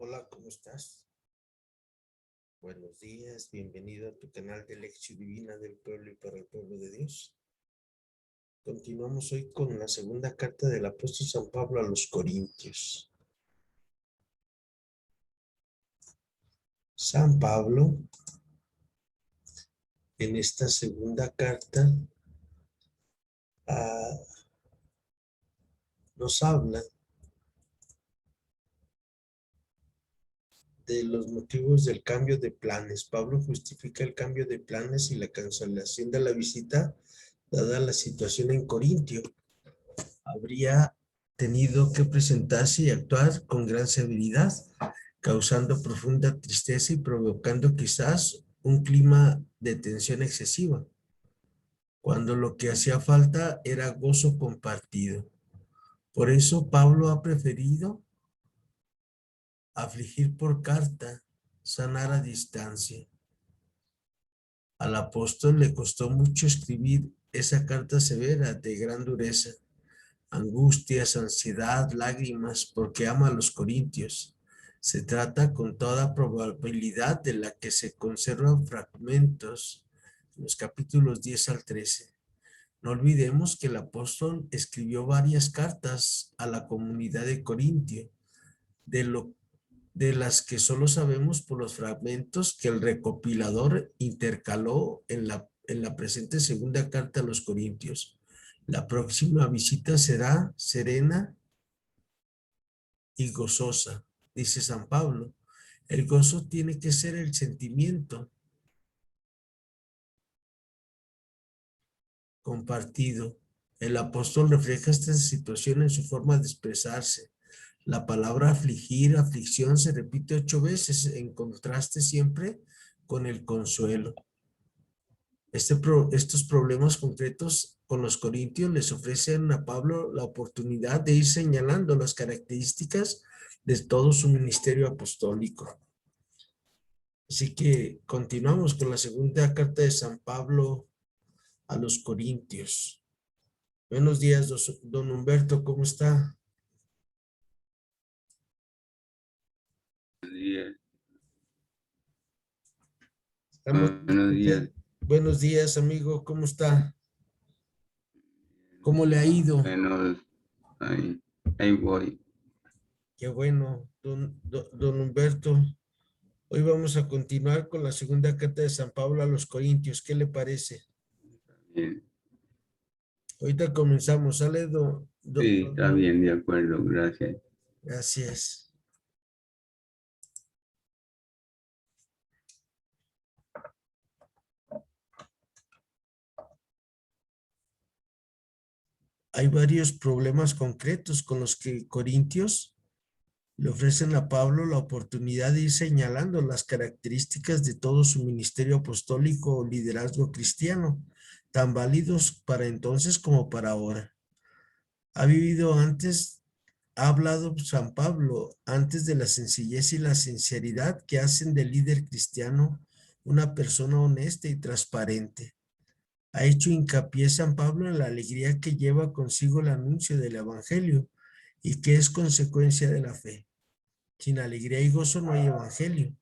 Hola, ¿cómo estás? Buenos días, bienvenido a tu canal de Lección Divina del Pueblo y para el Pueblo de Dios. Continuamos hoy con la segunda carta del apóstol San Pablo a los Corintios. San Pablo, en esta segunda carta, nos habla de los motivos del cambio de planes. Pablo justifica el cambio de planes y la cancelación de la visita, dada la situación en Corintio. Habría tenido que presentarse y actuar con gran severidad, causando profunda tristeza y provocando quizás un clima de tensión excesiva, cuando lo que hacía falta era gozo compartido. Por eso Pablo ha preferido afligir por carta, sanar a distancia. Al apóstol le costó mucho escribir esa carta severa de gran dureza, angustias, ansiedad, lágrimas, porque ama a los corintios. Se trata con toda probabilidad de la que se conservan fragmentos en los capítulos 10 al 13. No olvidemos que el apóstol escribió varias cartas a la comunidad de Corintio, de las que solo sabemos por los fragmentos que el recopilador intercaló en la presente segunda carta a los Corintios. La próxima visita será serena y gozosa, dice San Pablo. El gozo tiene que ser el sentimiento compartido. El apóstol refleja esta situación en su forma de expresarse. La palabra afligir, aflicción se repite 8 veces en contraste siempre con el consuelo. Estos problemas concretos con los corintios les ofrecen a Pablo la oportunidad de ir señalando las características de todo su ministerio apostólico. Así que continuamos con la segunda carta de San Pablo a los Corintios. Buenos días, don Humberto, ¿cómo está? Buenos días. Buenos días. Buenos días, amigo, ¿cómo está? ¿Cómo le ha ido? Bueno, ahí voy. Qué bueno, don Humberto. Hoy vamos a continuar con la segunda carta de San Pablo a los Corintios. ¿Qué le parece? Bien. Ahorita comenzamos. ¿Sale, Sí, está bien, de acuerdo, gracias. Gracias. Hay varios problemas concretos con los que Corintios le ofrecen a Pablo la oportunidad de ir señalando las características de todo su ministerio apostólico o liderazgo cristiano, tan válidos para entonces como para ahora. Ha hablado San Pablo antes de la sencillez y la sinceridad que hacen del líder cristiano una persona honesta y transparente. Ha hecho hincapié San Pablo en la alegría que lleva consigo el anuncio del evangelio y que es consecuencia de la fe. Sin alegría y gozo no hay evangelio.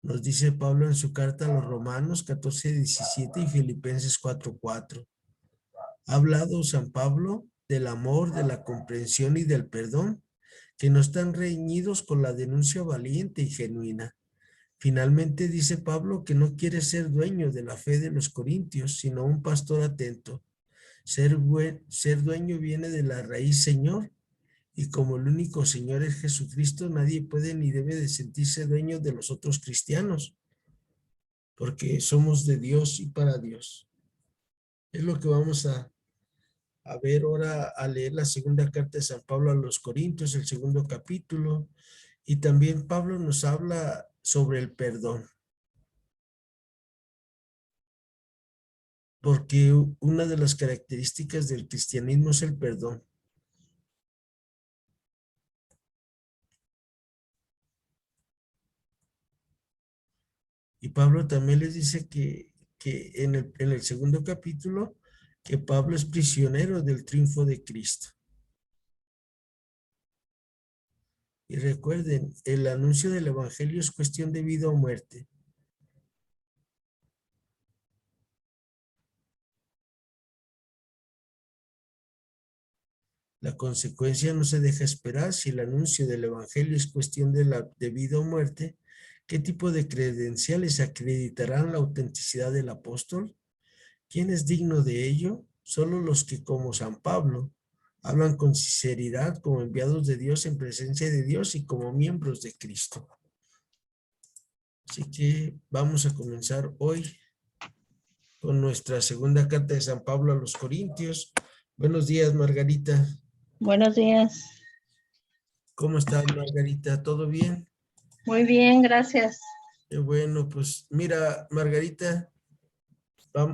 Nos dice Pablo en su carta a los Romanos 14:17 y Filipenses 4:4. Ha hablado San Pablo del amor, de la comprensión y del perdón, que no están reñidos con la denuncia valiente y genuina. Finalmente dice Pablo que no quiere ser dueño de la fe de los corintios, sino un pastor atento. Ser dueño viene de la raíz Señor, y como el único Señor es Jesucristo, nadie puede ni debe de sentirse dueño de los otros cristianos, porque somos de Dios y para Dios. Es lo que vamos a ver ahora, a leer la segunda carta de San Pablo a los Corintios, el segundo capítulo, y también Pablo nos habla sobre el perdón. Porque una de las características del cristianismo es el perdón. Y Pablo también les dice que en el segundo capítulo, que Pablo es prisionero del triunfo de Cristo. Y recuerden, el anuncio del evangelio es cuestión de vida o muerte. La consecuencia no se deja esperar. Si el anuncio del evangelio es cuestión de vida o muerte, ¿qué tipo de credenciales acreditarán la autenticidad del apóstol? ¿Quién es digno de ello? Solo los que, como San Pablo, hablan con sinceridad como enviados de Dios en presencia de Dios y como miembros de Cristo. Así que vamos a comenzar hoy con nuestra segunda carta de San Pablo a los Corintios. Buenos días, Margarita. Buenos días. ¿Cómo estás, Margarita? ¿Todo bien? Muy bien, gracias. Qué bueno, pues mira, Margarita,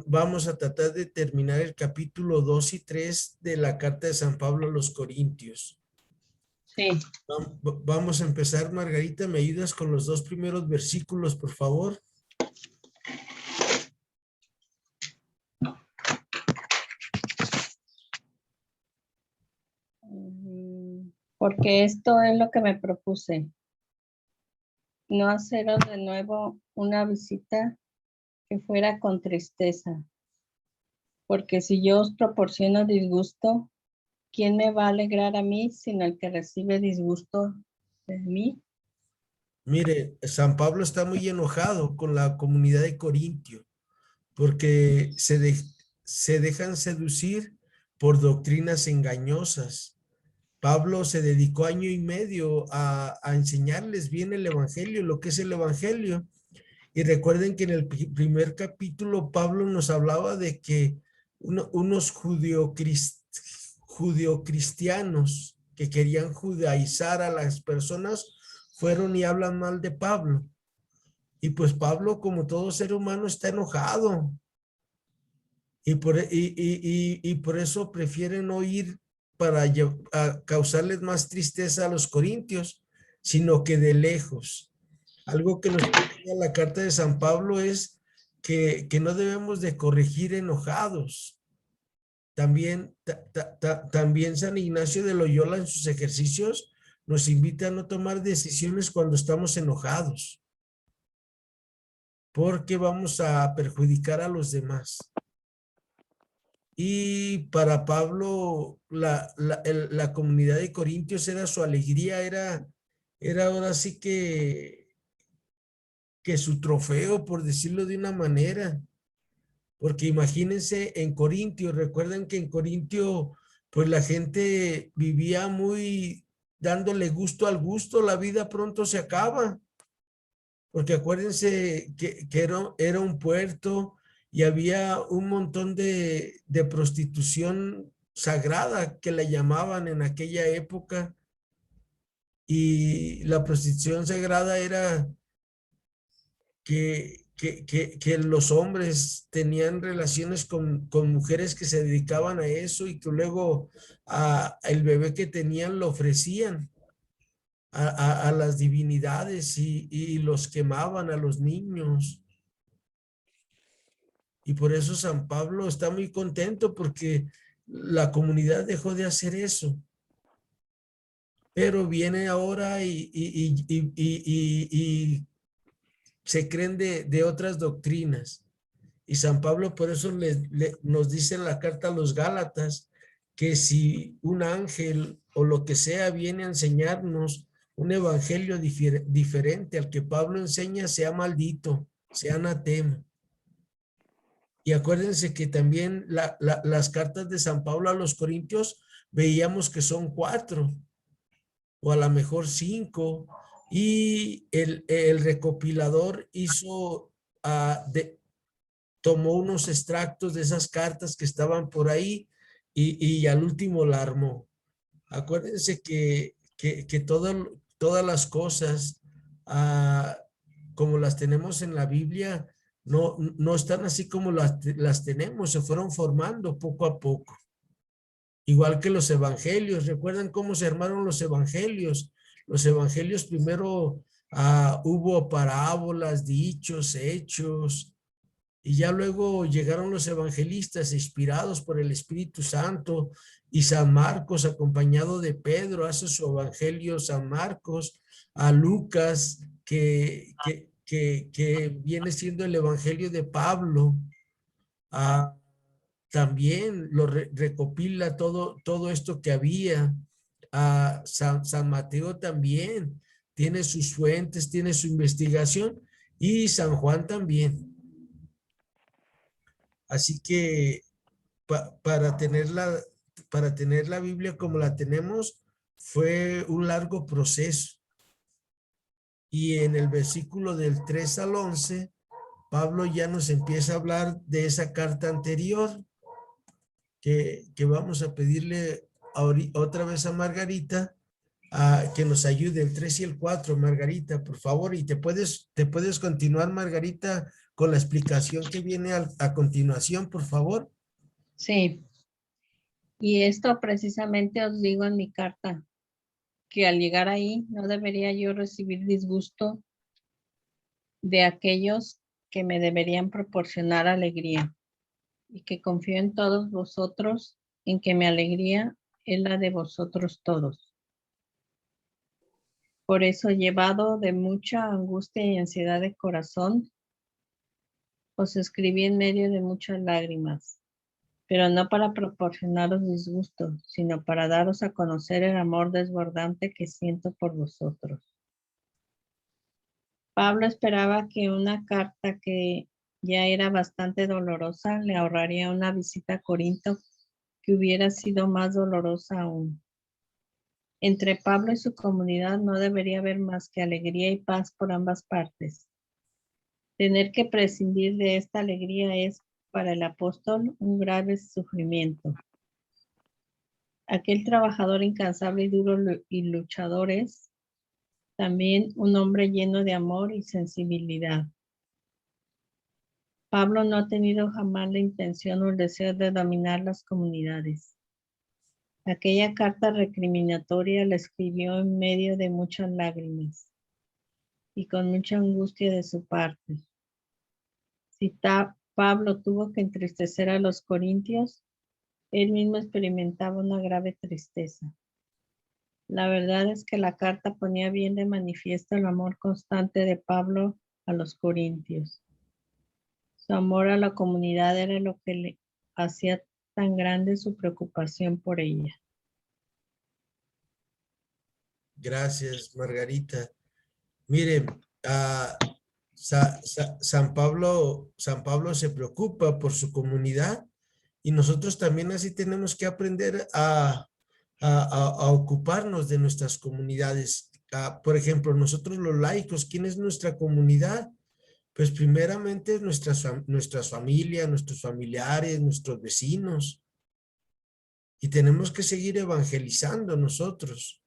vamos a tratar de terminar el capítulo 2 y 3 de la carta de San Pablo a los Corintios. Sí. Vamos a empezar, Margarita. ¿Me ayudas con los 2 primeros versículos, por favor? Porque esto es lo que me propuse. No haceros de nuevo una visita que fuera con tristeza. Porque si yo os proporciono disgusto, ¿quién me va a alegrar a mí sino el que recibe disgusto de mí? Mire, San Pablo está muy enojado con la comunidad de Corintio porque se dejan seducir por doctrinas engañosas. Pablo se dedicó año y medio a enseñarles bien el evangelio, lo que es el evangelio. Y recuerden que en el primer capítulo Pablo nos hablaba de que unos judeocristianos que querían judaizar a las personas fueron y hablan mal de Pablo. Y pues Pablo, como todo ser humano, está enojado. Y por eso prefieren no ir para causarles más tristeza a los corintios, sino que de lejos. Algo que nos enseña la carta de San Pablo es que no debemos de corregir enojados. También, también San Ignacio de Loyola en sus ejercicios nos invita a no tomar decisiones cuando estamos enojados, porque vamos a perjudicar a los demás. Y para Pablo, la comunidad de Corintios era su alegría, era ahora sí que su trofeo, por decirlo de una manera. Porque imagínense en Corintio, recuerden que en Corintio, pues la gente vivía muy dándole gusto al gusto, la vida pronto se acaba. Porque acuérdense que era un puerto y había un montón de prostitución sagrada que la llamaban en aquella época. Y la prostitución sagrada era que los hombres tenían relaciones con mujeres que se dedicaban a eso y que luego el bebé que tenían lo ofrecían a las divinidades y los quemaban a los niños. Y por eso San Pablo está muy contento porque la comunidad dejó de hacer eso. Pero viene ahora y se creen de otras doctrinas. Y San Pablo por eso nos dice en la carta a los Gálatas que si un ángel o lo que sea viene a enseñarnos un evangelio diferente al que Pablo enseña, sea maldito, sea anatema. Y acuérdense que también las cartas de San Pablo a los Corintios veíamos que son 4 o a lo mejor 5 y el recopilador tomó unos extractos de esas cartas que estaban por ahí y al último la armó. Acuérdense que todas las cosas como las tenemos en la Biblia no están así como las tenemos, se fueron formando poco a poco. Igual que los evangelios, ¿recuerdan cómo se armaron los evangelios? Los evangelios primero hubo parábolas, dichos, hechos, Y ya luego llegaron los evangelistas inspirados por el Espíritu Santo y San Marcos, acompañado de Pedro, hace su evangelio San Marcos, a Lucas, que viene siendo el evangelio de Pablo, también lo recopila todo esto que había. A San Mateo también tiene sus fuentes, tiene su investigación, y San Juan también. Así que para tener la Biblia como la tenemos, fue un largo proceso. Y en el versículo del 3 al 11, Pablo ya nos empieza a hablar de esa carta anterior, que vamos a pedirle otra vez a Margarita que nos ayude el 3 y el 4, Margarita, por favor. Y te puedes continuar, Margarita, con la explicación que viene a continuación, por favor. Sí. Y esto precisamente os digo en mi carta, que al llegar ahí no debería yo recibir disgusto de aquellos que me deberían proporcionar alegría, y que confío en todos vosotros, en que mi alegría es la de vosotros todos. Por eso, llevado de mucha angustia y ansiedad de corazón, os escribí en medio de muchas lágrimas, pero no para proporcionaros disgusto, sino para daros a conocer el amor desbordante que siento por vosotros. Pablo esperaba que una carta que ya era bastante dolorosa le ahorraría una visita a Corinto que hubiera sido más dolorosa aún. Entre Pablo y su comunidad no debería haber más que alegría y paz por ambas partes. Tener que prescindir de esta alegría es para el apóstol un grave sufrimiento. Aquel trabajador incansable y duro y luchador es también un hombre lleno de amor y sensibilidad. Pablo no ha tenido jamás la intención o el deseo de dominar las comunidades. Aquella carta recriminatoria la escribió en medio de muchas lágrimas y con mucha angustia de su parte. Si Pablo tuvo que entristecer a los corintios, él mismo experimentaba una grave tristeza. La verdad es que la carta ponía bien de manifiesto el amor constante de Pablo a los corintios. Su amor a la comunidad era lo que le hacía tan grande su preocupación por ella. Gracias, Margarita. Miren, San Pablo se preocupa por su comunidad, y nosotros también así tenemos que aprender a ocuparnos de nuestras comunidades. Por ejemplo, nosotros los laicos, ¿quién es nuestra comunidad? Pues primeramente nuestras familias, nuestros familiares, nuestros vecinos. Y tenemos que seguir evangelizando nosotros,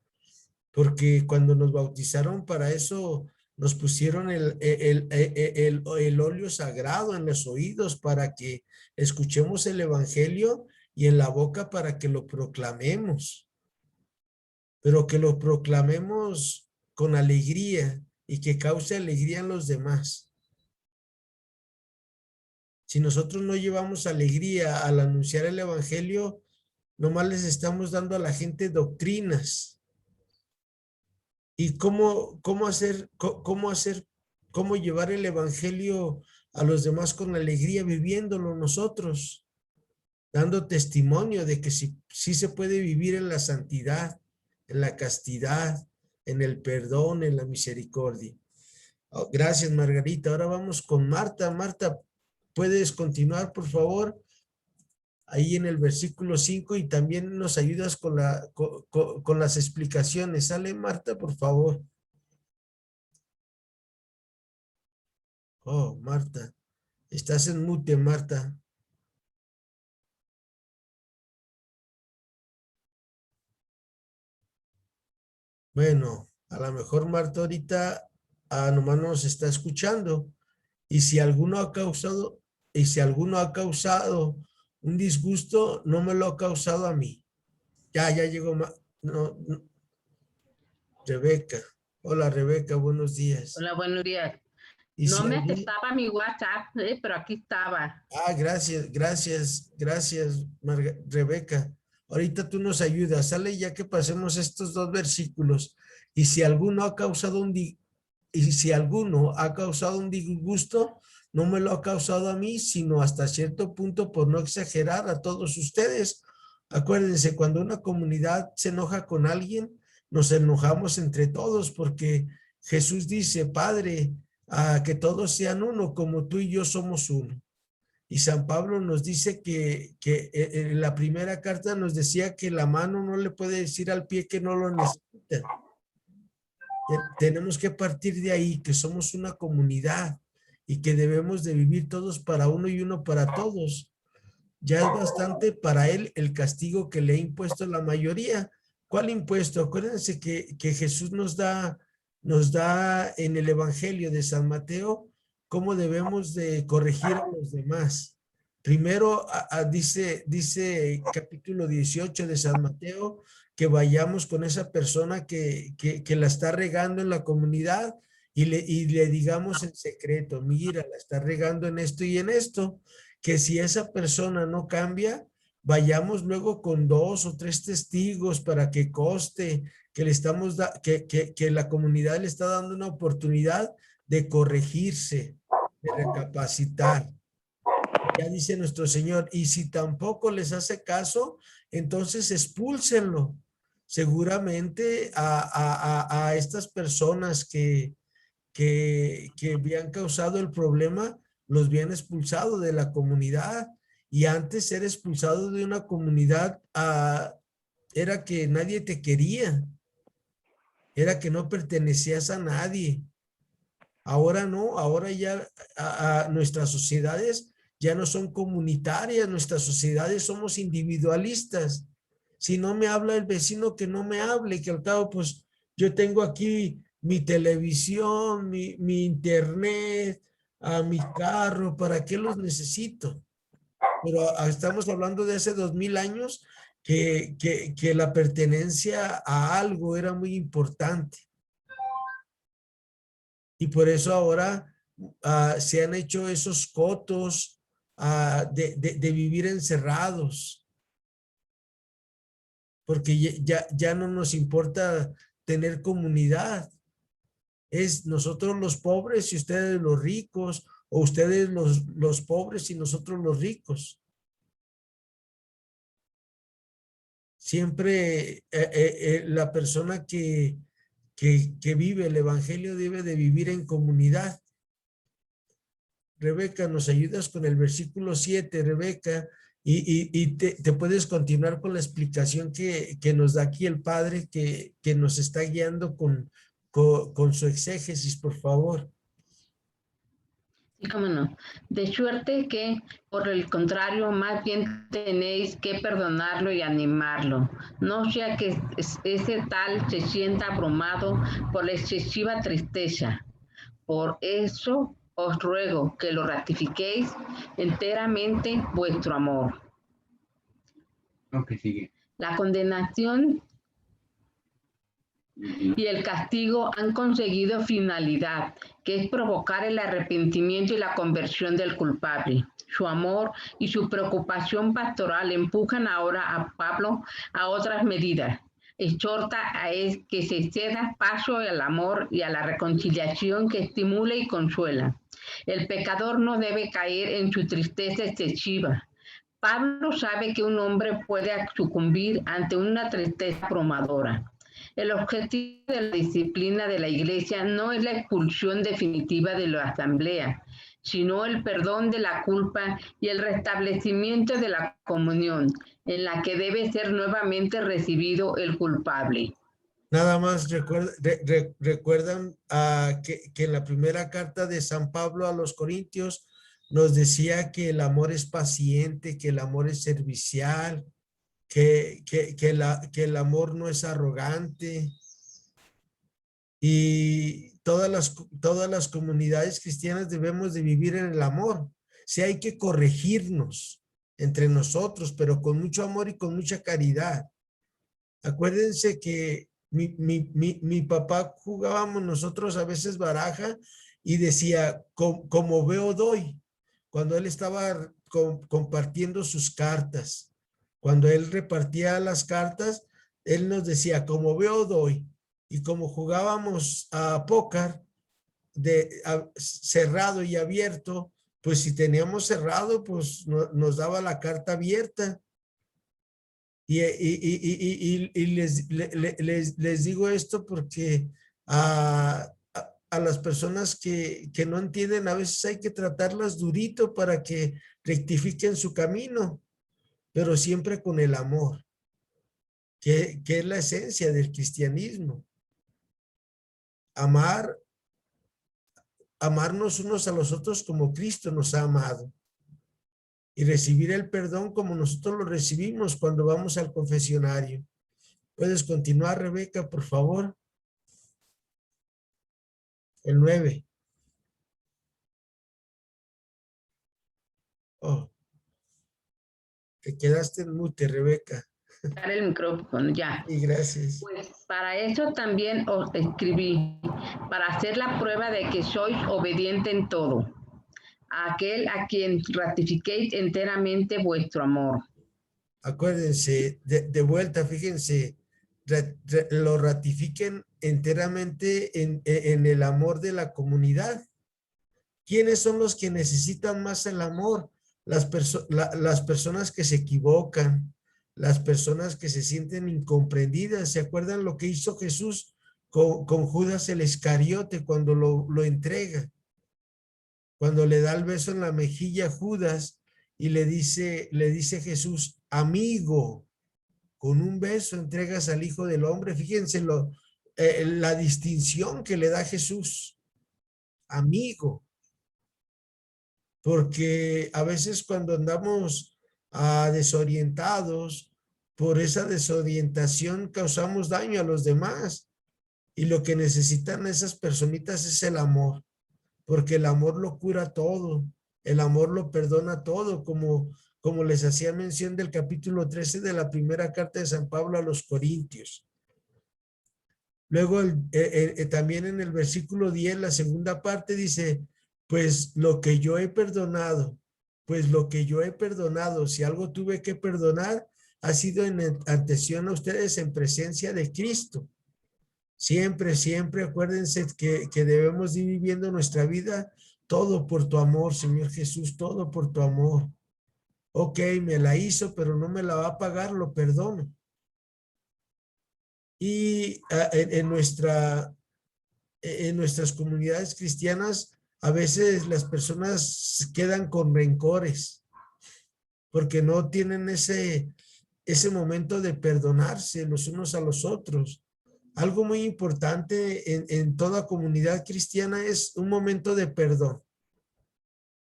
porque cuando nos bautizaron para eso, nos pusieron el óleo sagrado en los oídos para que escuchemos el evangelio, y en la boca para que lo proclamemos, pero que lo proclamemos con alegría y que cause alegría en los demás. Si nosotros no llevamos alegría al anunciar el evangelio, nomás les estamos dando a la gente doctrinas. ¿Y cómo llevar el evangelio a los demás con alegría? Viviéndolo nosotros, dando testimonio de que sí se puede vivir en la santidad, en la castidad, en el perdón, en la misericordia. Oh, gracias, Margarita. Ahora vamos con Marta. Marta, ¿puedes continuar, por favor? Ahí en el versículo 5, y también nos ayudas con las explicaciones. ¿Sale, Marta, por favor? Oh, Marta, estás en mute, Marta. Bueno, a lo mejor Marta ahorita nomás nos está escuchando, y si alguno ha causado un disgusto, no me lo ha causado a mí. Ya llegó Rebeca. Hola, Rebeca, buenos días. Hola, buenos días. Y No si me algún- aceptaba mi WhatsApp, pero aquí estaba. gracias, Rebeca. Ahorita tú nos ayudas, sale ya que pasemos estos 2 versículos. Y si alguno ha causado un disgusto, no me lo ha causado a mí, sino hasta cierto punto, por no exagerar, a todos ustedes. Acuérdense, cuando una comunidad se enoja con alguien, nos enojamos entre todos, porque Jesús dice, Padre, que todos sean uno, como tú y yo somos uno. Y San Pablo nos dice que en la primera carta nos decía que la mano no le puede decir al pie que no lo necesita. Tenemos que partir de ahí, que somos una comunidad y que debemos de vivir todos para uno y uno para todos. Ya es bastante para él el castigo que le ha impuesto la mayoría. ¿Cuál impuesto? Acuérdense que Jesús nos da en el Evangelio de San Mateo cómo debemos de corregir a los demás. Primero dice capítulo 18 de San Mateo que vayamos con esa persona que la está regando en la comunidad y le digamos en secreto, mira, la está regando en esto y en esto, que si esa persona no cambia, vayamos luego con 2 o 3 testigos para que conste que le estamos que la comunidad le está dando una oportunidad de corregirse, de recapacitar. Ya dice nuestro Señor, y si tampoco les hace caso, entonces expúlsenlo. Seguramente a estas personas que habían causado el problema, los habían expulsado de la comunidad. Y antes ser expulsado de una comunidad era que nadie te quería, era que no pertenecías a nadie. Ahora no, ahora ya nuestras sociedades ya no son comunitarias, nuestras sociedades somos individualistas. Si no me habla el vecino, que no me hable, que al cabo, pues yo tengo aquí mi televisión, mi internet, mi carro, ¿para qué los necesito? Pero estamos hablando de hace 2000 años que la pertenencia a algo era muy importante. Y por eso ahora se han hecho esos cotos de vivir encerrados. Porque ya no nos importa tener comunidad. Es nosotros los pobres y ustedes los ricos, o ustedes los pobres y nosotros los ricos. Siempre la persona que vive el evangelio debe de vivir en comunidad. Rebeca, ¿nos ayudas con el versículo 7, Rebeca? Y te puedes continuar con la explicación que nos da aquí el Padre que nos está guiando con su exégesis, por favor. Sí, cómo no. De suerte que, por el contrario, más bien tenéis que perdonarlo y animarlo. No sea que ese tal se sienta abrumado por la excesiva tristeza. Por eso os ruego que lo ratifiquéis enteramente vuestro amor. Ok, sigue. La condenación y el castigo han conseguido finalidad, que es provocar el arrepentimiento y la conversión del culpable. Su amor y su preocupación pastoral empujan ahora a Pablo a otras medidas. Exhorta a que se ceda paso al amor y a la reconciliación que estimule y consuela. El pecador no debe caer en su tristeza excesiva. Pablo sabe que un hombre puede sucumbir ante una tristeza abrumadora. El objetivo de la disciplina de la Iglesia no es la expulsión definitiva de la asamblea, sino el perdón de la culpa y el restablecimiento de la comunión, en la que debe ser nuevamente recibido el culpable. Nada más recuerdan que en la primera carta de San Pablo a los Corintios nos decía que el amor es paciente, que el amor es servicial, que el amor no es arrogante. Y todas las comunidades cristianas debemos de vivir en el amor. Sí, hay que corregirnos entre nosotros, pero con mucho amor y con mucha caridad. Acuérdense que mi papá jugábamos nosotros a veces baraja y decía, como veo doy, cuando él estaba compartiendo sus cartas, cuando él repartía las cartas, él nos decía, como veo doy, y como jugábamos a póker, cerrado y abierto, pues si teníamos cerrado, pues nos daba la carta abierta. Y les digo esto porque a las personas que no entienden, a veces hay que tratarlas durito para que rectifiquen su camino, pero siempre con el amor, que es la esencia del cristianismo. Amarnos unos a los otros como Cristo nos ha amado. Y recibir el perdón como nosotros lo recibimos cuando vamos al confesionario. ¿Puedes continuar, Rebeca, por favor? El 9. Oh, te quedaste en mute, Rebeca. El micrófono, ya. Y gracias. Pues para eso también os escribí, para hacer la prueba de que sois obediente en todo, a aquel a quien ratifiquéis enteramente vuestro amor. Acuérdense, de vuelta, fíjense, lo ratifiquen enteramente en el amor de la comunidad. ¿Quiénes son los que necesitan más el amor? Las personas que se equivocan, las personas que se sienten incomprendidas. ¿Se acuerdan lo que hizo Jesús con Judas el Iscariote cuando lo entrega? Cuando le da el beso en la mejilla a Judas y le dice Jesús, amigo, con un beso entregas al Hijo del Hombre. Fíjense la distinción que le da Jesús, amigo. Porque a veces cuando andamos desorientados, por esa desorientación causamos daño a los demás. Y lo que necesitan esas personitas es el amor, porque el amor lo cura todo, el amor lo perdona todo, como les hacía mención del capítulo 13 de la primera carta de San Pablo a los Corintios. Luego también en el versículo 10, la segunda parte dice, pues lo que yo he perdonado, si algo tuve que perdonar, ha sido en atención a ustedes en presencia de Cristo. Siempre acuérdense que debemos ir viviendo nuestra vida todo por tu amor, Señor Jesús, todo por tu amor. Ok, me la hizo, pero no me la va a pagar, lo perdono. Y en nuestras comunidades cristianas, a veces las personas quedan con rencores porque no tienen ese momento de perdonarse los unos a los otros. Algo muy importante en toda comunidad cristiana es un momento de perdón,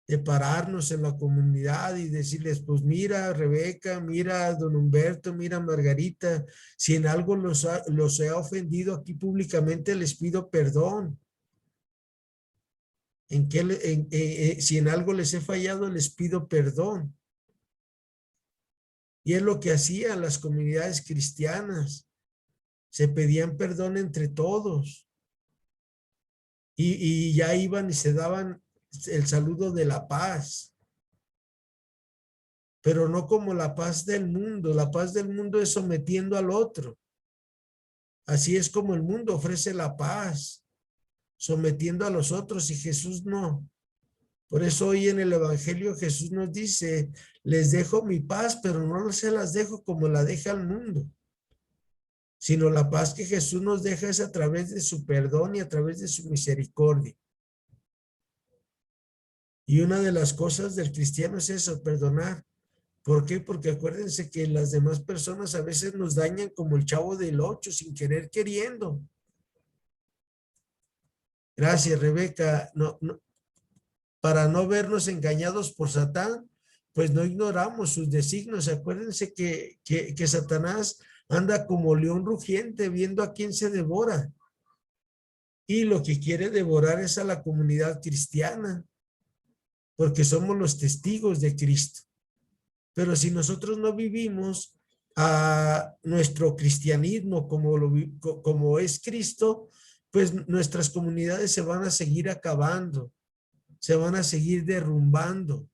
de pararnos en la comunidad y decirles, pues mira Rebeca, mira don Humberto, mira Margarita, si en algo los he ofendido aquí públicamente les pido perdón. Si en algo les he fallado les pido perdón. Y es lo que hacían las comunidades cristianas. Se pedían perdón entre todos. Y ya iban y se daban el saludo de la paz. Pero no como la paz del mundo. La paz del mundo es sometiendo al otro. Así es como el mundo ofrece la paz, sometiendo a los otros, y Jesús no. Por eso hoy en el Evangelio Jesús nos dice, les dejo mi paz, pero no se las dejo como la deja el mundo. Sino la paz que Jesús nos deja es a través de su perdón y a través de su misericordia. Y una de las cosas del cristiano es eso, perdonar. ¿Por qué? Porque acuérdense que las demás personas a veces nos dañan como el Chavo del 8, sin querer queriendo. Gracias, Rebeca. Para no vernos engañados por Satán, pues no ignoramos sus designios. Acuérdense que Satanás anda como león rugiente viendo a quién se devora. Y lo que quiere devorar es a la comunidad cristiana, porque somos los testigos de Cristo. Pero si nosotros no vivimos a nuestro cristianismo como es Cristo, pues nuestras comunidades se van a seguir acabando, se van a seguir derrumbando,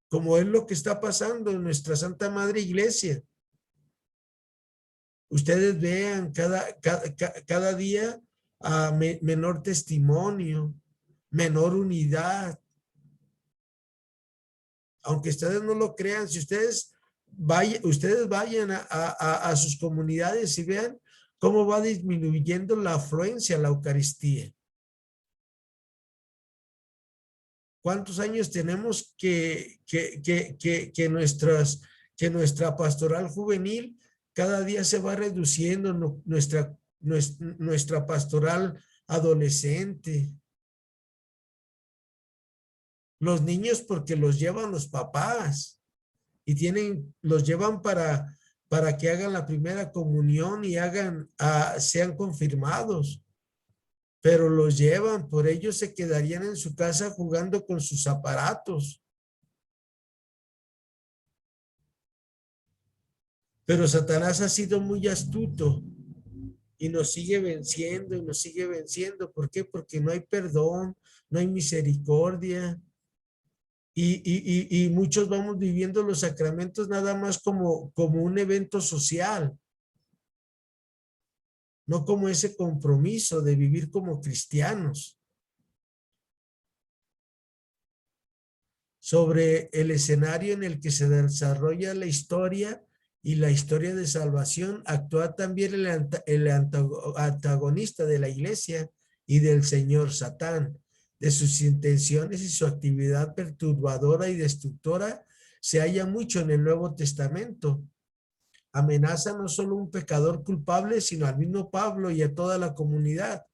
como es lo que está pasando en nuestra Santa Madre Iglesia. Ustedes vean cada día a menor testimonio, menor unidad. Aunque ustedes no lo crean, si ustedes vayan a sus comunidades y vean cómo va disminuyendo la afluencia a la Eucaristía. ¿Cuántos años tenemos que nuestra pastoral juvenil cada día se va reduciendo, nuestra pastoral adolescente? Los niños porque los llevan los papás y los llevan para que hagan la primera comunión y sean confirmados. Pero los llevan, por ellos se quedarían en su casa jugando con sus aparatos. Pero Satanás ha sido muy astuto y nos sigue venciendo y nos sigue venciendo. ¿Por qué? Porque no hay perdón, no hay misericordia. Y muchos vamos viviendo los sacramentos nada más como un evento social. No como ese compromiso de vivir como cristianos. Sobre el escenario en el que se desarrolla la historia y la historia de salvación, actúa también el antagonista de la iglesia y del Señor, Satán. De sus intenciones y su actividad perturbadora y destructora se halla mucho en el Nuevo Testamento. Amenaza no solo a un pecador culpable, sino al mismo Pablo y a toda la comunidad.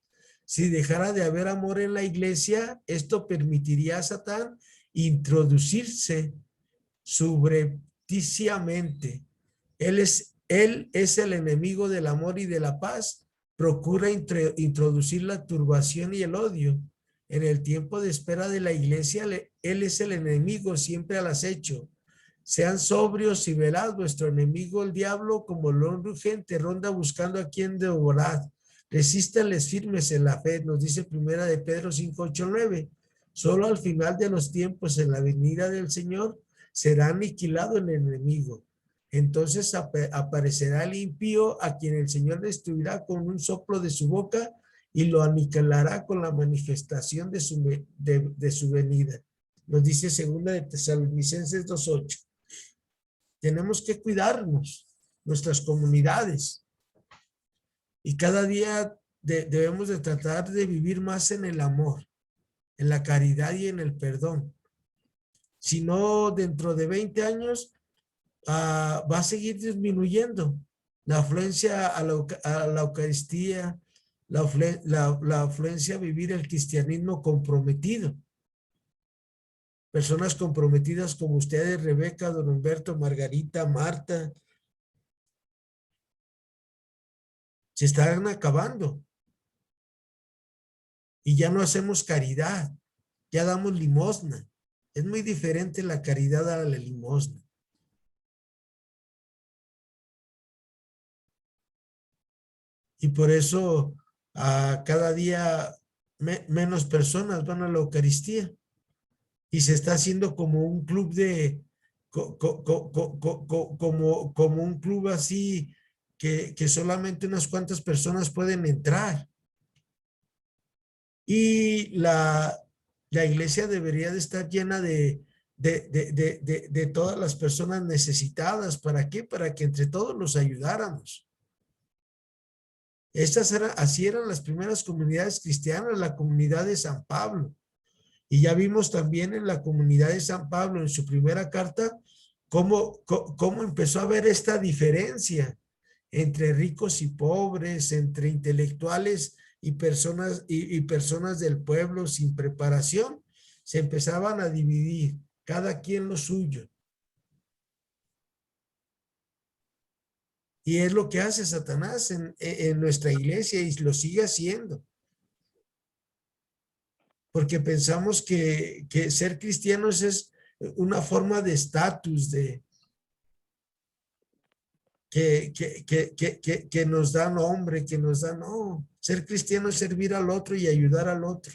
Si dejara de haber amor en la iglesia, esto permitiría a Satán introducirse subrepticiamente. Él es el enemigo del amor y de la paz. Procura introducir la turbación y el odio. En el tiempo de espera de la iglesia, él es el enemigo siempre al acecho. Sean sobrios y velad, vuestro enemigo el diablo, como león rugiente, ronda buscando a quien devorar. Resístanles firmes en la fe, nos dice primera de Pedro 5, 8, 9. Solo al final de los tiempos, en la venida del Señor, será aniquilado el enemigo. Entonces aparecerá el impío, a quien el Señor destruirá con un soplo de su boca y lo aniquilará con la manifestación de su venida. Nos dice segunda de Tesalonicenses 2:8. Tenemos que cuidarnos, nuestras comunidades. Y cada día debemos de tratar de vivir más en el amor, en la caridad y en el perdón. Si no, dentro de 20 años va a seguir disminuyendo la afluencia a la Eucaristía, la afluencia a vivir el cristianismo comprometido. Personas comprometidas como ustedes, Rebeca, don Humberto, Margarita, Marta, se están acabando. Y ya no hacemos caridad, ya damos limosna. Es muy diferente la caridad a la limosna. Y por eso cada día menos personas van a la Eucaristía. Y se está haciendo como un club como un club así que solamente unas cuantas personas pueden entrar. Y la iglesia debería de estar llena de todas las personas necesitadas. ¿Para qué? Para que entre todos los ayudáramos. Así eran las primeras comunidades cristianas, la comunidad de San Pablo. Y ya vimos también en la comunidad de San Pablo, en su primera carta, cómo empezó a haber esta diferencia entre ricos y pobres, entre intelectuales y personas del pueblo sin preparación. Se empezaban a dividir, cada quien lo suyo. Y es lo que hace Satanás en nuestra iglesia y lo sigue haciendo. Porque pensamos que ser cristianos es una forma de estatus, que nos da nombre, que nos da, no. Ser cristiano es servir al otro y ayudar al otro.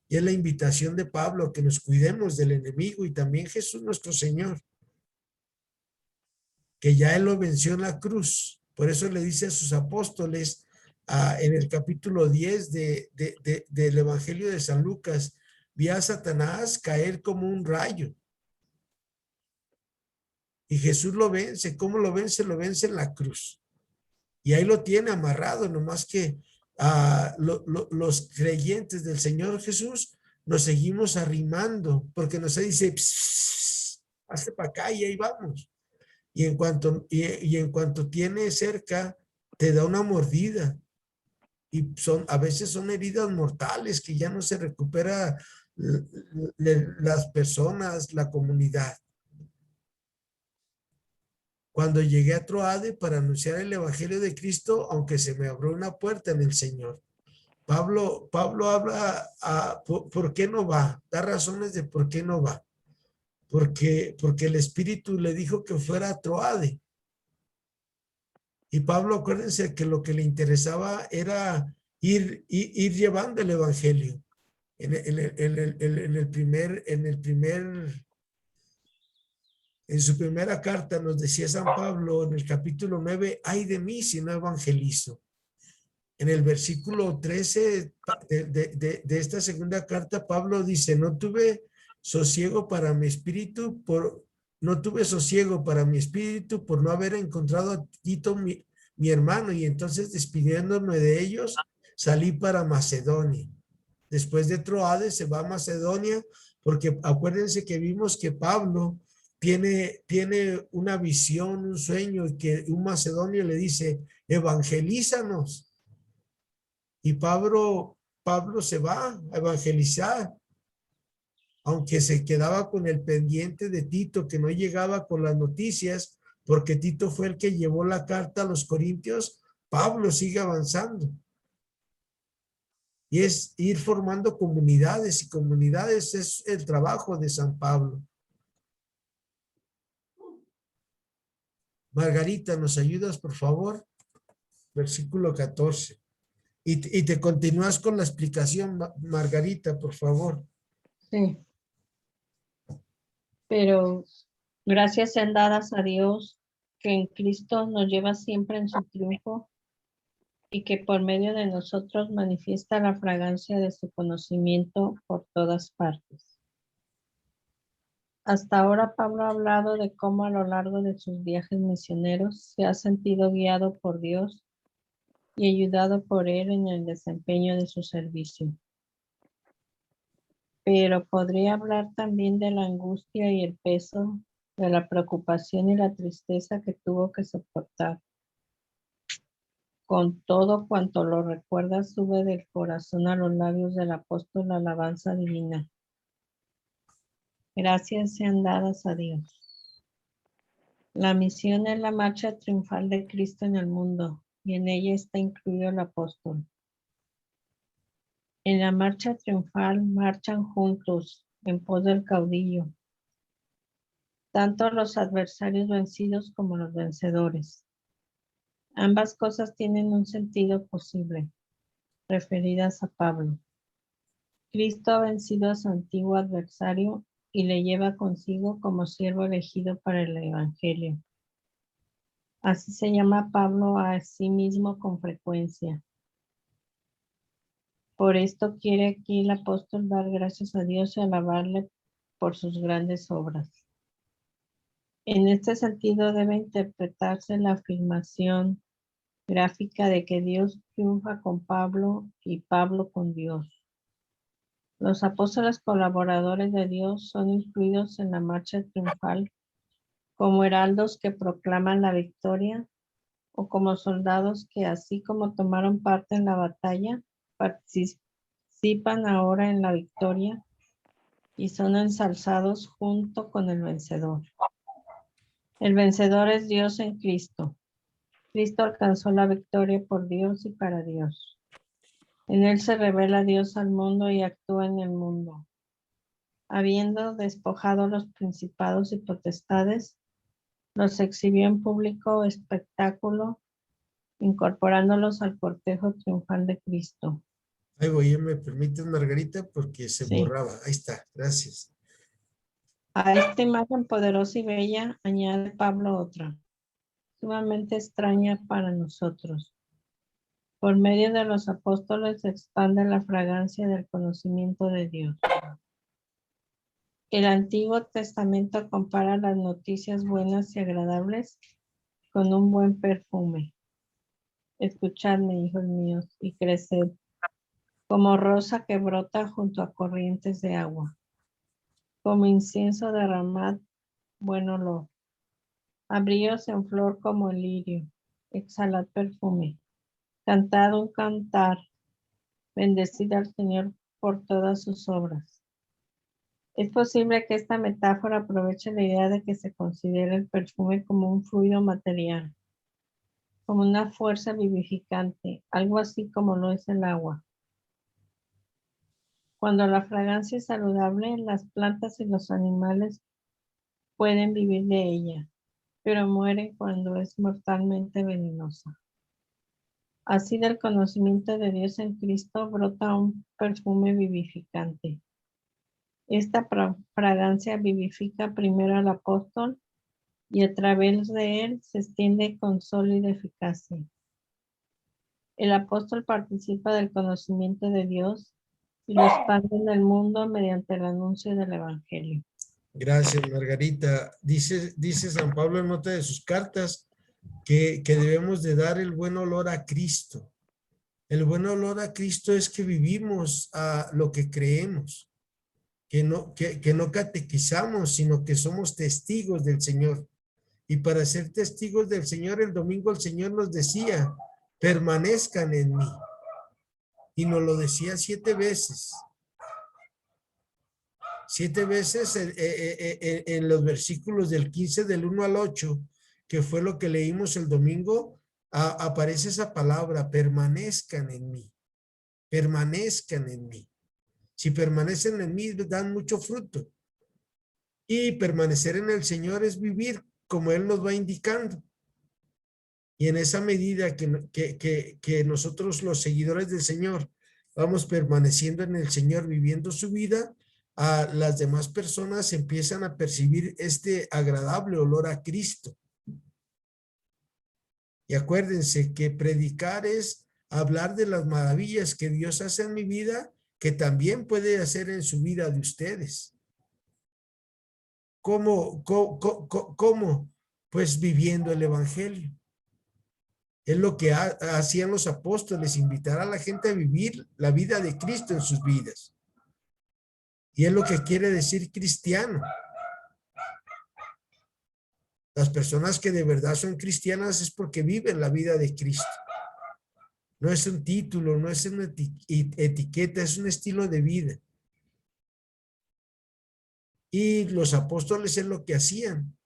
Y es la invitación de Pablo, que nos cuidemos del enemigo, y también Jesús nuestro Señor, que ya Él lo venció en la cruz. Por eso le dice a sus apóstoles en el capítulo 10 del Evangelio de San Lucas: vi a Satanás caer como un rayo. Y Jesús lo vence. ¿Cómo lo vence? Lo vence en la cruz. Y ahí lo tiene amarrado, nomás que los creyentes del Señor Jesús nos seguimos arrimando, porque nos dice, hazte para acá, y ahí vamos. Y en cuanto tiene cerca, te da una mordida. Y a veces son heridas mortales que ya no se recupera las personas, la comunidad. Cuando llegué a Troade para anunciar el evangelio de Cristo, aunque se me abrió una puerta en el Señor. Pablo habla ¿por qué no va? Da razones de por qué no va. Porque el Espíritu le dijo que fuera a Troade. Y Pablo, acuérdense que lo que le interesaba era ir llevando el evangelio. En su primera carta nos decía San Pablo en el capítulo 9, ay de mí si no evangelizo. En el versículo 13 de esta segunda carta, Pablo dice, no tuve sosiego para mi espíritu por no haber encontrado a Tito, mi hermano, y entonces despidiéndome de ellos, salí para Macedonia. Después de Troade se va a Macedonia, porque acuérdense que vimos que Pablo tiene una visión, un sueño, y que un macedonio le dice, evangelízanos. Y Pablo se va a evangelizar, aunque se quedaba con el pendiente de Tito, que no llegaba con las noticias, porque Tito fue el que llevó la carta a los Corintios. Pablo sigue avanzando. Y es ir formando comunidades, y comunidades es el trabajo de San Pablo. Margarita, ¿nos ayudas, por favor? Versículo 14. Y te continúas con la explicación, Margarita, por favor. Sí. Pero gracias sean dadas a Dios, que en Cristo nos lleva siempre en su triunfo y que por medio de nosotros manifiesta la fragancia de su conocimiento por todas partes. Hasta ahora Pablo ha hablado de cómo a lo largo de sus viajes misioneros se ha sentido guiado por Dios y ayudado por Él en el desempeño de su servicio. Pero podría hablar también de la angustia y el peso, de la preocupación y la tristeza que tuvo que soportar. Con todo cuanto lo recuerda, sube del corazón a los labios del apóstol la alabanza divina. Gracias sean dadas a Dios. La misión es la marcha triunfal de Cristo en el mundo, y en ella está incluido el apóstol. En la marcha triunfal marchan juntos en pos del caudillo, tanto los adversarios vencidos como los vencedores. Ambas cosas tienen un sentido posible, referidas a Pablo. Cristo ha vencido a su antiguo adversario y le lleva consigo como siervo elegido para el Evangelio. Así se llama Pablo a sí mismo con frecuencia. Por esto quiere aquí el apóstol dar gracias a Dios y alabarle por sus grandes obras. En este sentido debe interpretarse la afirmación gráfica de que Dios triunfa con Pablo y Pablo con Dios. Los apóstoles colaboradores de Dios son incluidos en la marcha triunfal como heraldos que proclaman la victoria o como soldados que, así como tomaron parte en la batalla, participan ahora en la victoria y son ensalzados junto con el vencedor. El vencedor es Dios en Cristo. Cristo alcanzó la victoria por Dios y para Dios. En él se revela Dios al mundo y actúa en el mundo. Habiendo despojado los principados y potestades, Los exhibió en público espectáculo, incorporándolos al cortejo triunfal de Cristo. Ahí voy, ¿me permites, Margarita? Porque se Sí. borraba. Ahí está, gracias. A esta imagen poderosa y bella añade Pablo otra, sumamente extraña para nosotros. Por medio de los apóstoles se expande la fragancia del conocimiento de Dios. El Antiguo Testamento compara las noticias buenas y agradables con un buen perfume. Escuchadme, hijos míos, y creced, como rosa que brota junto a corrientes de agua, como incienso derramad buen olor. Abríos en flor como el lirio, exhalad perfume. Cantad un cantar, bendecid al Señor por todas sus obras. Es posible que esta metáfora aproveche la idea de que se considere el perfume como un fluido material, como una fuerza vivificante, algo así como lo es el agua. Cuando la fragancia es saludable, las plantas y los animales pueden vivir de ella, pero mueren cuando es mortalmente venenosa. Así del conocimiento de Dios en Cristo brota un perfume vivificante. Esta fragancia vivifica primero al apóstol y a través de él se extiende con sólida eficacia. El apóstol participa del conocimiento de Dios y lo expande en el mundo mediante el anuncio del evangelio. Gracias, Margarita. Dice San Pablo en nota de sus cartas que debemos de dar el buen olor a Cristo. El buen olor a Cristo es que vivimos a lo que creemos, que no catequizamos, sino que somos testigos del Señor. Y para ser testigos del Señor, el domingo el Señor nos decía, permanezcan en mí. Y nos lo decía 7 veces. 7 veces en los versículos del 15 del 1 al 8, que fue lo que leímos el domingo, aparece esa palabra, permanezcan en mí, permanezcan en mí. Si permanecen en mí, dan mucho fruto. Y permanecer en el Señor es vivir como Él nos va indicando. Y en esa medida que nosotros los seguidores del Señor vamos permaneciendo en el Señor, viviendo su vida, a las demás personas empiezan a percibir este agradable olor a Cristo. Y acuérdense que predicar es hablar de las maravillas que Dios hace en mi vida, que también puede hacer en su vida de ustedes. ¿Cómo? Pues viviendo el evangelio. Es lo que hacían los apóstoles, invitar a la gente a vivir la vida de Cristo en sus vidas. Y es lo que quiere decir cristiano. Las personas que de verdad son cristianas es porque viven la vida de Cristo. No es un título, no es una etiqueta, es un estilo de vida. Y los apóstoles es lo que hacían.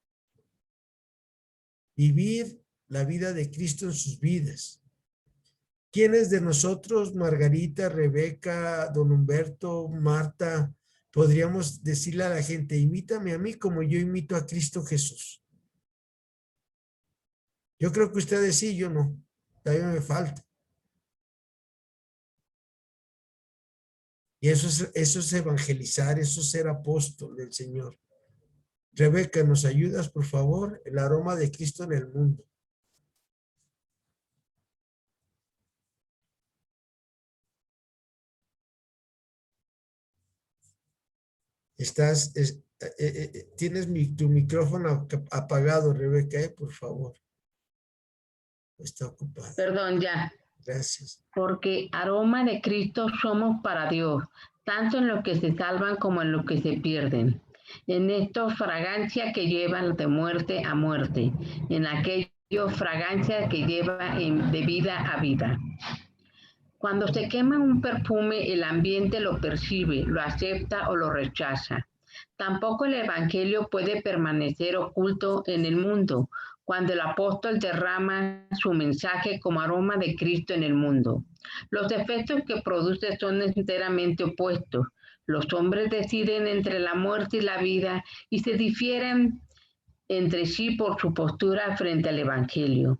Vivir la vida de Cristo en sus vidas. ¿Quiénes de nosotros, Margarita, Rebeca, don Humberto, Marta, podríamos decirle a la gente, imítame a mí como yo imito a Cristo Jesús? Yo creo que ustedes sí, yo no. Todavía me falta. Y eso es evangelizar, eso es ser apóstol del Señor. Rebeca, ¿nos ayudas, por favor? El aroma de Cristo en el mundo. Tienes tu micrófono apagado, Rebeca, por favor. Está ocupado. Perdón, ya. Gracias. Porque aroma de Cristo somos para Dios, tanto en lo que se salvan como en lo que se pierden. En esto fragancia que llevan de muerte a muerte, en aquello fragancia que lleva de vida a vida. Cuando se quema un perfume, el ambiente lo percibe, lo acepta o lo rechaza. Tampoco el evangelio puede permanecer oculto en el mundo cuando el apóstol derrama su mensaje como aroma de Cristo en el mundo. Los efectos que produce son enteramente opuestos. Los hombres deciden entre la muerte y la vida y se difieren entre sí por su postura frente al Evangelio.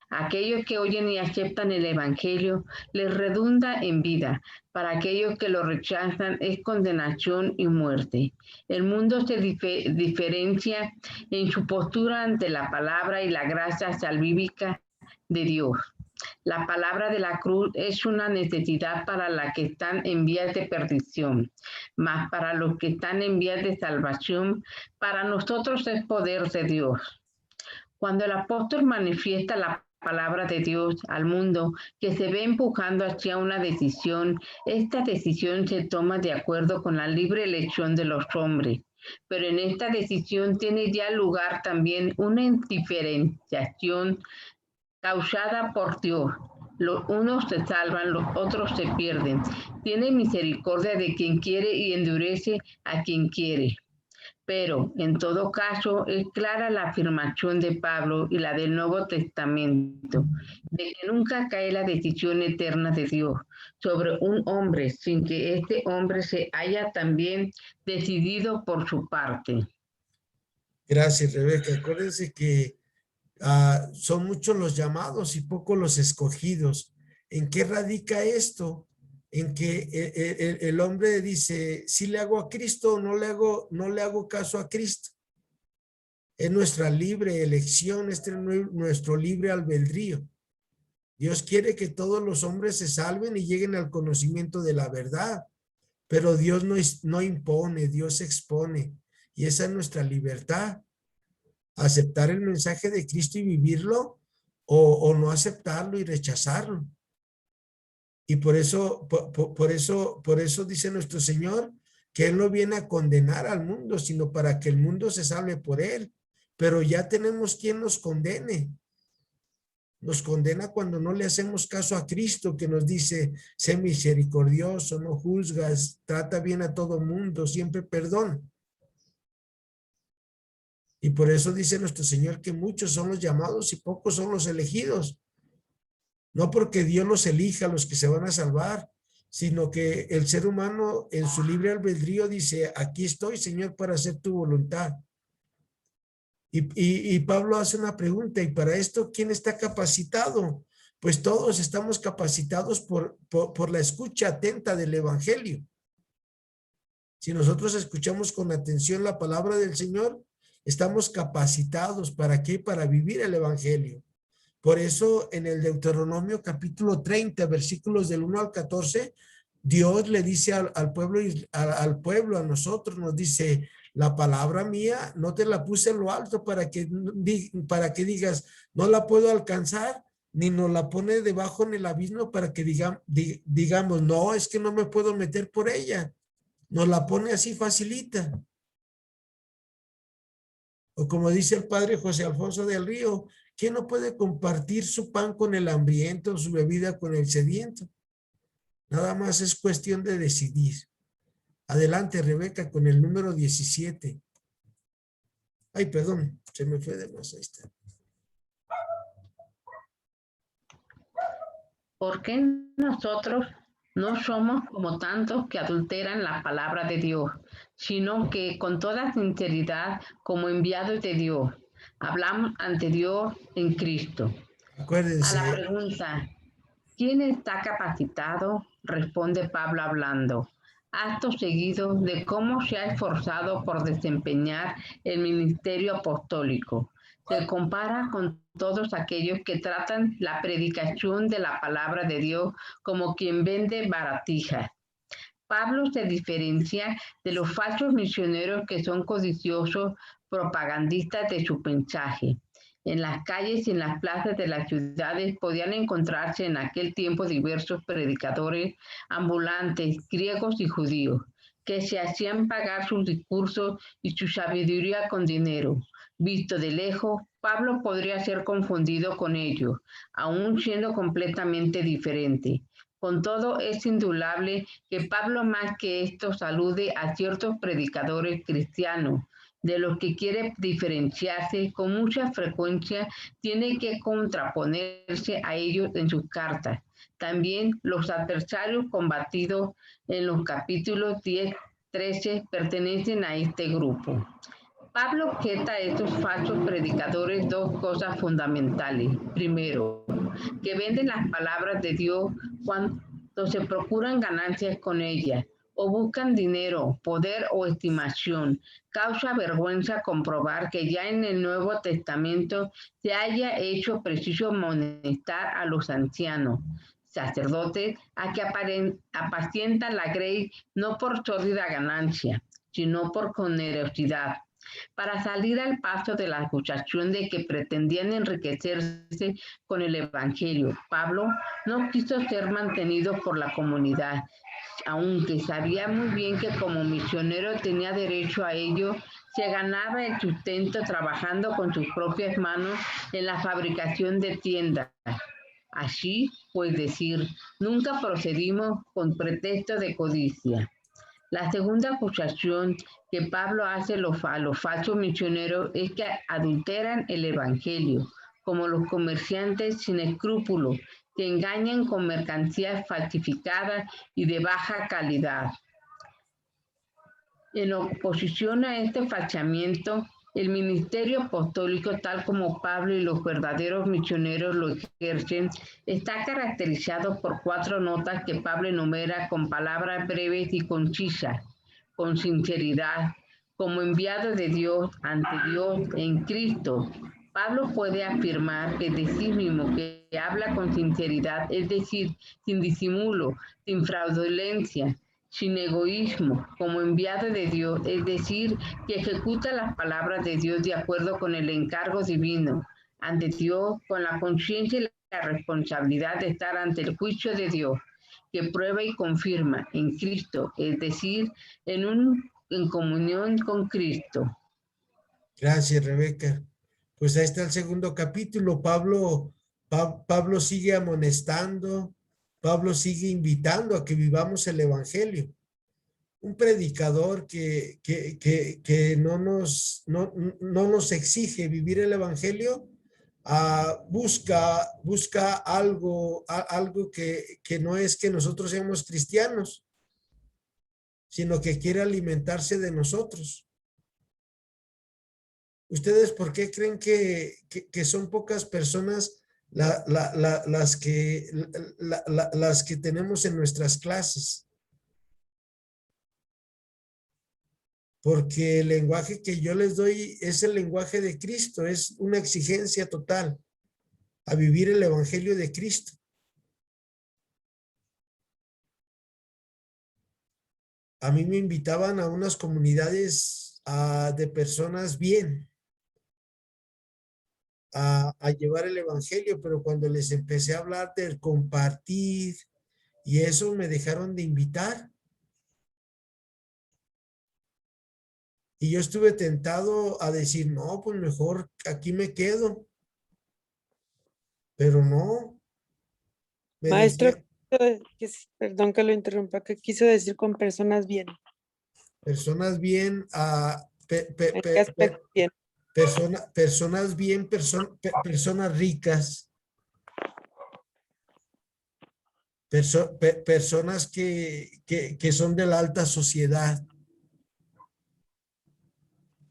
Aquellos que oyen y aceptan el Evangelio les redunda en vida. Para aquellos que lo rechazan es condenación y muerte. El mundo se diferencia en su postura ante la palabra y la gracia salvífica de Dios. La palabra de la cruz es una necesidad para los que están en vías de perdición, mas para los que están en vías de salvación, para nosotros es poder de Dios. Cuando el apóstol manifiesta la palabra de Dios al mundo que se ve empujando hacia una decisión, esta decisión se toma de acuerdo con la libre elección de los hombres. Pero en esta decisión tiene ya lugar también una diferenciación causada por Dios. Los unos se salvan, los otros se pierden. Tiene misericordia de quien quiere y endurece a quien quiere. Pero, en todo caso, es clara la afirmación de Pablo y la del Nuevo Testamento, de que nunca cae la decisión eterna de Dios sobre un hombre sin que este hombre se haya también decidido por su parte. Gracias, Rebeca. Acuérdense que son muchos los llamados y pocos los escogidos. ¿En qué radica esto? En que el hombre dice, si le hago a Cristo o no le hago caso a Cristo. Es nuestra libre elección, es nuestro libre albedrío. Dios quiere que todos los hombres se salven y lleguen al conocimiento de la verdad, pero Dios no impone, Dios expone, y esa es nuestra libertad. Aceptar el mensaje de Cristo y vivirlo, o no aceptarlo y rechazarlo. Y por eso dice nuestro Señor que Él no viene a condenar al mundo, sino para que el mundo se salve por Él. Pero ya tenemos quien nos condene. Nos condena cuando no le hacemos caso a Cristo, que nos dice, sé misericordioso, no juzgas, trata bien a todo mundo, siempre perdona. Y por eso dice nuestro Señor que muchos son los llamados y pocos son los elegidos. No porque Dios los elija, los que se van a salvar, sino que el ser humano en su libre albedrío dice, aquí estoy, Señor, para hacer tu voluntad. Y Pablo hace una pregunta, y para esto, ¿quién está capacitado? Pues todos estamos capacitados por la escucha atenta del Evangelio. Si nosotros escuchamos con atención la palabra del Señor, estamos capacitados. ¿Para qué? Para vivir el Evangelio. Por eso en el Deuteronomio capítulo 30, versículos del 1 al 14, Dios le dice al pueblo, a nosotros, nos dice, la palabra mía no te la puse en lo alto para que digas, no la puedo alcanzar, ni nos la pone debajo en el abismo para que digamos, no, es que no me puedo meter por ella. Nos la pone así facilita. O como dice el padre José Alfonso del Río, ¿quién no puede compartir su pan con el hambriento, su bebida con el sediento? Nada más es cuestión de decidir. Adelante, Rebeca, con el número 17. Ay, perdón, se me fue de más. Ahí está. ¿Por qué nosotros no somos como tantos que adulteran la palabra de Dios, sino que con toda sinceridad, como enviados de Dios, hablamos ante Dios en Cristo? Acuérdense. A la pregunta, ¿quién está capacitado?, responde Pablo hablando, acto seguido, de cómo se ha esforzado por desempeñar el ministerio apostólico. Se compara con todos aquellos que tratan la predicación de la palabra de Dios como quien vende baratijas. Pablo se diferencia de los falsos misioneros que son codiciosos propagandistas de su mensaje. En las calles y en las plazas de las ciudades podían encontrarse en aquel tiempo diversos predicadores ambulantes, griegos y judíos, que se hacían pagar sus discursos y su sabiduría con dinero. Visto de lejos, Pablo podría ser confundido con ellos, aún siendo completamente diferente. Con todo, es indudable que Pablo, más que esto, salude a ciertos predicadores cristianos, de los que quiere diferenciarse. Con mucha frecuencia tiene que contraponerse a ellos en sus cartas. También los adversarios combatidos en los capítulos 10, 13 pertenecen a este grupo. Pablo objeta a estos falsos predicadores dos cosas fundamentales. Primero, que venden las palabras de Dios cuando se procuran ganancias con ellas o buscan dinero, poder o estimación. Causa vergüenza comprobar que ya en el Nuevo Testamento se haya hecho preciso amonestar a los ancianos, sacerdotes, a que apacientan la grey no por sólida ganancia, sino por generosidad, para salir al paso de la acusación de que pretendían enriquecerse con el Evangelio. Pablo no quiso ser mantenido por la comunidad, aunque sabía muy bien que como misionero tenía derecho a ello. Se ganaba el sustento trabajando con sus propias manos en la fabricación de tiendas. Así, pues decir, nunca procedimos con pretexto de codicia. La segunda acusación que Pablo hace a los falsos misioneros es que adulteran el Evangelio, como los comerciantes sin escrúpulos que engañan con mercancías falsificadas y de baja calidad. En oposición a este falseamiento, el ministerio apostólico, tal como Pablo y los verdaderos misioneros lo ejercen, está caracterizado por 4 notas que Pablo enumera con palabras breves y concisas, con sinceridad, como enviado de Dios ante Dios en Cristo. Pablo puede afirmar que de sí mismo que habla con sinceridad, es decir, sin disimulo, sin fraudulencia, sin egoísmo, como enviado de Dios, es decir, que ejecuta las palabras de Dios de acuerdo con el encargo divino, ante Dios, con la conciencia y la responsabilidad de estar ante el juicio de Dios, que prueba y confirma en Cristo, es decir, en comunión con Cristo. Gracias, Rebeca. Pues ahí está el segundo capítulo. Pablo sigue amonestando, Pablo sigue invitando a que vivamos el Evangelio. Un predicador que no nos exige vivir el Evangelio, busca algo que no es que nosotros seamos cristianos, sino que quiere alimentarse de nosotros. ¿Ustedes por qué creen que son pocas personas las que tenemos en nuestras clases? Porque el lenguaje que yo les doy es el lenguaje de Cristo, es una exigencia total a vivir el Evangelio de Cristo. A mí me invitaban a unas comunidades de personas bien, a llevar el Evangelio, pero cuando les empecé a hablar del compartir y eso, me dejaron de invitar. Y yo estuve tentado a decir, no, pues mejor aquí me quedo. Pero no. Maestro, perdón que lo interrumpa, ¿qué quiso decir con personas bien? Personas bien, ¿En qué aspecto bien? personas bien, personas ricas, personas que son de la alta sociedad,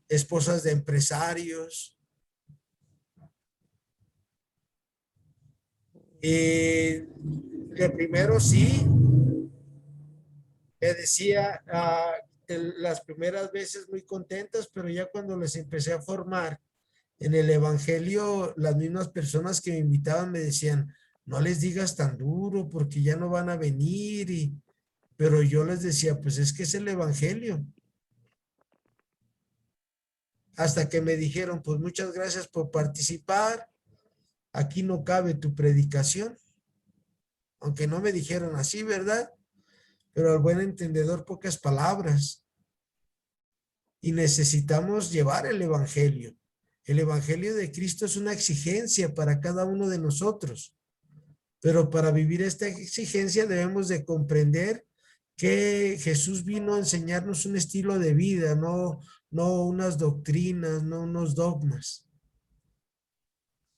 esposas de empresarios. De primero sí, me decía las primeras veces muy contentas, pero ya cuando les empecé a formar en el Evangelio, las mismas personas que me invitaban me decían, no les digas tan duro porque ya no van a venir. Pero yo les decía, pues es que es el Evangelio. Hasta que me dijeron, pues muchas gracias por participar. Aquí no cabe tu predicación. Aunque no me dijeron así, ¿verdad? Pero al buen entendedor, pocas palabras. Y necesitamos llevar el Evangelio. El Evangelio de Cristo es una exigencia para cada uno de nosotros. Pero para vivir esta exigencia debemos de comprender que Jesús vino a enseñarnos un estilo de vida, no unas doctrinas, no unos dogmas,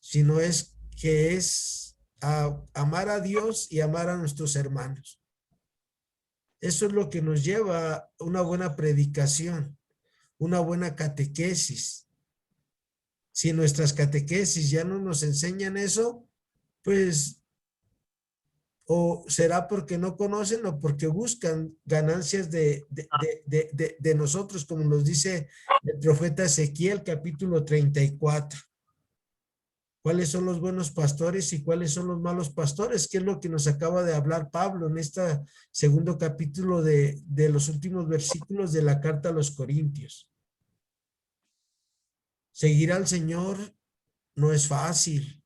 sino es amar a Dios y amar a nuestros hermanos. Eso es lo que nos lleva a una buena predicación, una buena catequesis. Si en nuestras catequesis ya no nos enseñan eso, pues o será porque no conocen o porque buscan ganancias de nosotros, como nos dice el profeta Ezequiel, capítulo 34. ¿Cuáles son los buenos pastores y cuáles son los malos pastores? ¿Qué es lo que nos acaba de hablar Pablo en este segundo capítulo de los últimos versículos de la carta a los Corintios? Seguir al Señor no es fácil.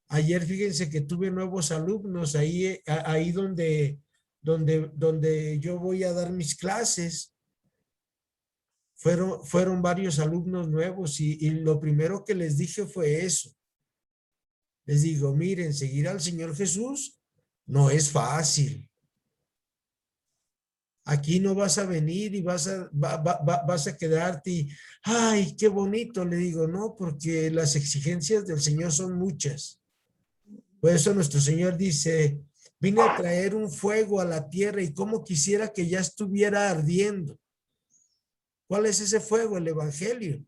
Ayer fíjense que tuve nuevos alumnos ahí donde yo voy a dar mis clases. Fueron varios alumnos nuevos y lo primero que les dije fue eso. Les digo, miren, seguir al Señor Jesús no es fácil. Aquí no vas a venir y vas a quedarte y, ay, qué bonito. Le digo, no, porque las exigencias del Señor son muchas. Por eso nuestro Señor dice, vine a traer un fuego a la tierra y cómo quisiera que ya estuviera ardiendo. ¿Cuál es ese fuego? El Evangelio,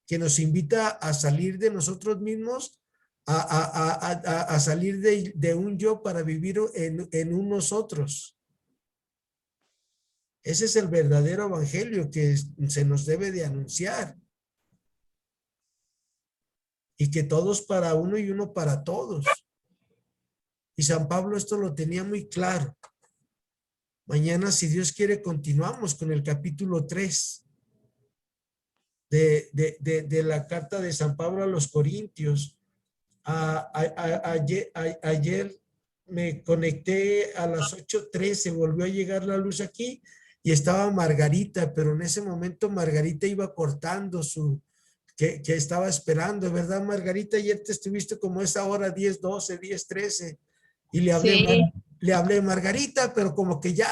que nos invita a salir de nosotros mismos, a salir de un yo para vivir en un nosotros. Ese es el verdadero Evangelio que se nos debe de anunciar. Y que todos para uno y uno para todos. Y San Pablo esto lo tenía muy claro. Mañana, si Dios quiere, continuamos con el capítulo 3 de la carta de San Pablo a los Corintios. Ayer me conecté a las 8:13, volvió a llegar la luz aquí y estaba Margarita, pero en ese momento Margarita iba cortando que estaba esperando, ¿verdad, Margarita? Ayer te estuviste como esa hora, 10:12, 10:13, y le hablé Margarita, pero como que ya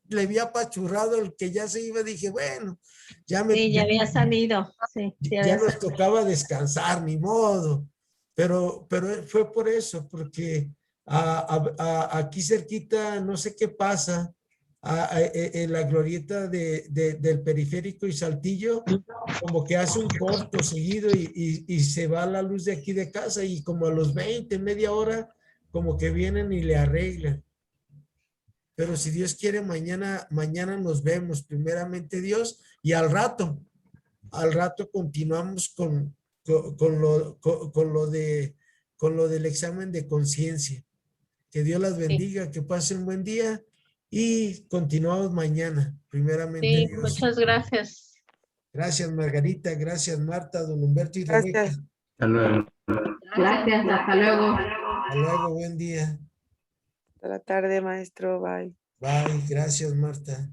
le había apachurrado el que ya se iba, dije, bueno, ya había salido. Sí, ya nos tocaba descansar, ni modo. Pero fue por eso, porque aquí cerquita, no sé qué pasa, en la glorieta del Periférico y Saltillo, como que hace un corto seguido y se va la luz de aquí de casa y como a los 20, media hora, como que vienen y le arreglan. Pero si Dios quiere, mañana nos vemos, primeramente Dios, y al rato continuamos con lo del examen de conciencia. Que Dios las bendiga, que pasen un buen día y continuamos mañana, primeramente Dios. Muchas gracias. Gracias, Margarita, gracias, Marta, don Humberto y Rebeca. Hasta luego. Gracias, hasta luego. Hasta luego, buen día. Hasta la tarde, maestro. Bye. Bye, gracias, Marta.